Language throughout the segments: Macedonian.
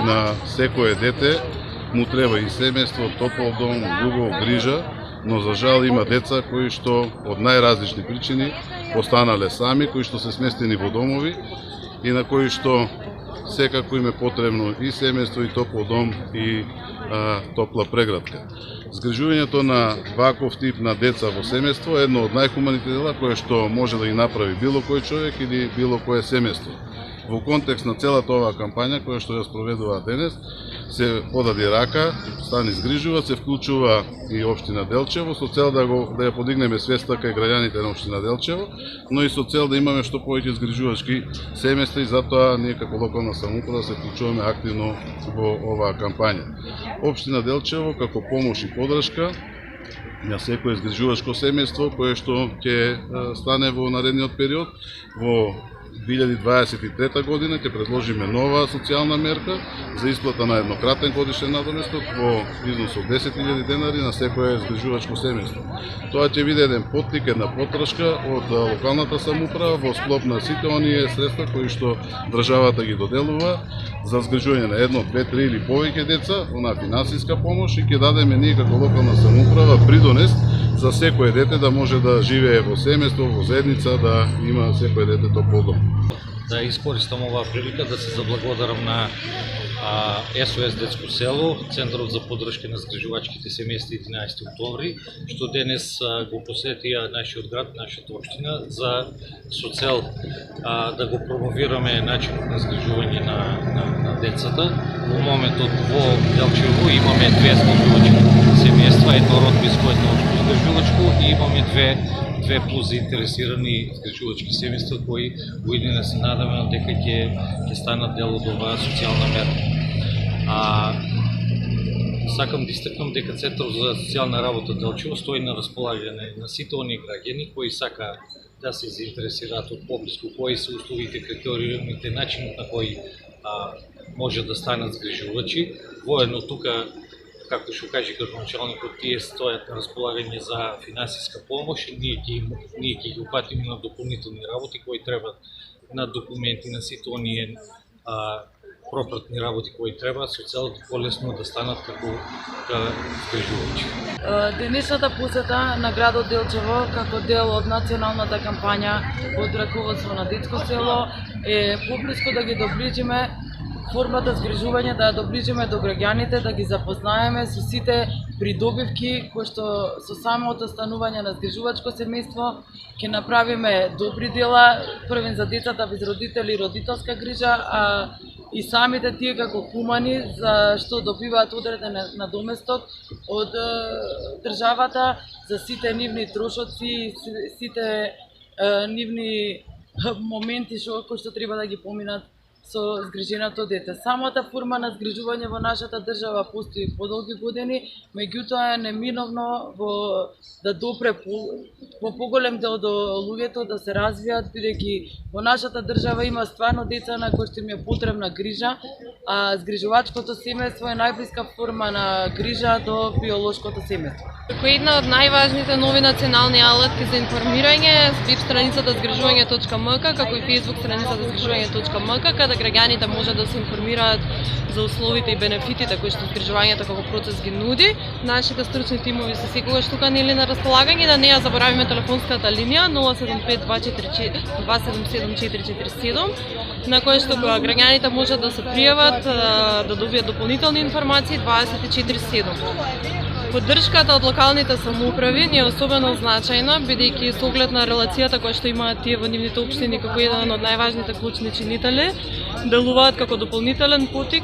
на секое дете му треба и семејство, топол дом, љубов, грижа, но за жал има деца кои што од најразлични причини постанале сами, кои што се сместени во домови и на кои што секако им е потребно и семејство, и топол дом, и топла преградка. Згрижувањето на ваков тип на деца во семејство е едно од најхуманите дела кое што може да ги направи било кој човек или било кое семејство. Во контекст на целата оваа кампања која што ја спроведува денес, се подади рака, стани згрижува, се вклучува и општина Делчево со цел да ја подигнеме свеста кај граѓаните на општина Делчево, но и со цел да имаме што повеќе згрижувачки семејства и затоа ние како локална самоуправа се вклучуваме активно во оваа кампања. Општина Делчево како помош и подршка на секое згрижувачко семејство кое што ќе стане во наредниот период, во 2023 година ќе предложиме нова социјална мерка за исплата на еднократен годишен надоместок во износ од 10.000 денари на секое згрижувачко семејство. Тоа ќе биде еден поттик, една подршка од локалната самоуправа во склоп на сите оние средства кои што државата ги доделува за згрижување на едно, две, три или повеќе деца, она финансиска помош, и ќе дадеме ние како локална самоуправа придонес за секое дете да може да живее во семејство, во заедница, да има секое дете топол дом. Да искористам оваа прилика да се заблагодарам на СОС Детско село, Центарот за поддршка на згрижувачките семејства 11 октомври, што денес го посетија нашиот град, нашата општина, со цел да го промовираме начинот на згрижување на децата. Во моментот во Делчево имаме две згрижувачки семејства, едно родбинско, едно општо згрижувачко, и имаме две плюс заинтересирани згрижувачки семејства кои уединено се надаме дека ќе станат дел од оваа социјална мерка. Сакам да истакнам дека Центарот за социјална работа Делчево стои на располагање на сите оние граѓани кои сака да се заинтересираат од поблиску, кои се условите, критериумите, начинот на кој може да станат згрижувачи. Воедно тука, како што кажи градоначалникот, тие стојат на располагање за финансиска помош и ние ќе ги упатиме на дополнителни работи кои требаат, на документи, на сите оние пропратни работи кои треба, со цел полесно да станат како згрижувачи. Денешната посета на градот Делчево како дел од националната кампања под раководство на Детско село е поблиску да ги доближиме формата згрижување, да ја доближиме до граѓаните, да ги запознаеме со сите придобивки кои што со самото станување на згрижувачко семејство ќе направиме добри дела, првен за децата без родители и родителска грижа, а и самите тие како хумани за што добиваат одреден надоместок од државата за сите нивни трошоци, сите нивни моменти кои што треба да ги поминат со згриженото дете. Самата форма на згрижување во нашата држава постои подолги години, меѓутоа е неминовно да допре во поголем дел до луѓето да се развијат, бидејќи во нашата држава има стварно деца на кои што им е потребна грижа, а згрижувачкото семејство е најблиска форма на грижа до биолошкото семејство. Како една од најважните нови национални алатки за информирање, веб страницата згрижување.мк, како и Facebook страницата згрижување.мк, каде граѓаните може да се информираат за условите и бенефитите кои што згрижувањето како процес ги нуди. Нашите стручни тимови се секогаш тука нели на располагање, да не ја заборавиме телефонската линија 075-277-447, на која што граѓаните може да се пријават, да добијат дополнителни информации 24/7. Поддршката од локалните самоуправи ни е особено значајна, бидејќи со оглед на релацијата која што имаат тие во нивните општини како еден од најважните клучни чинители, делуваат како дополнителен потик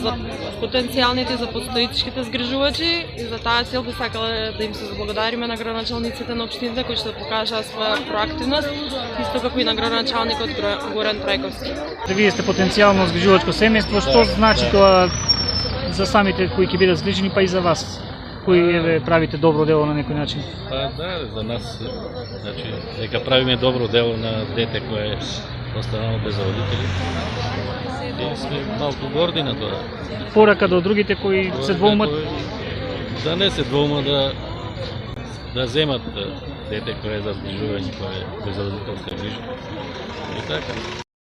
за потенцијалните и за постоечките згрижувачи, и за таа цел би сакала да им се заблагодариме на градоначалниците на општините кои што покажаа своја проактивност, исто како и на градоначалникот Горан Трајковски. Вие сте потенцијално згрижувачко семејство, што значи тоа за самите кои ќе бидат згрижени, па и за вас? Кои правите добро дело на некој начин? Да, за нас, значи, дека правиме добро дело на дете кое е останало без родители. И сме малку горди на тоа. Порака до другите кои се двоумат? Да не се двоумат, да земат дете кое е за згрижување, кое е без родителска грижа. И така.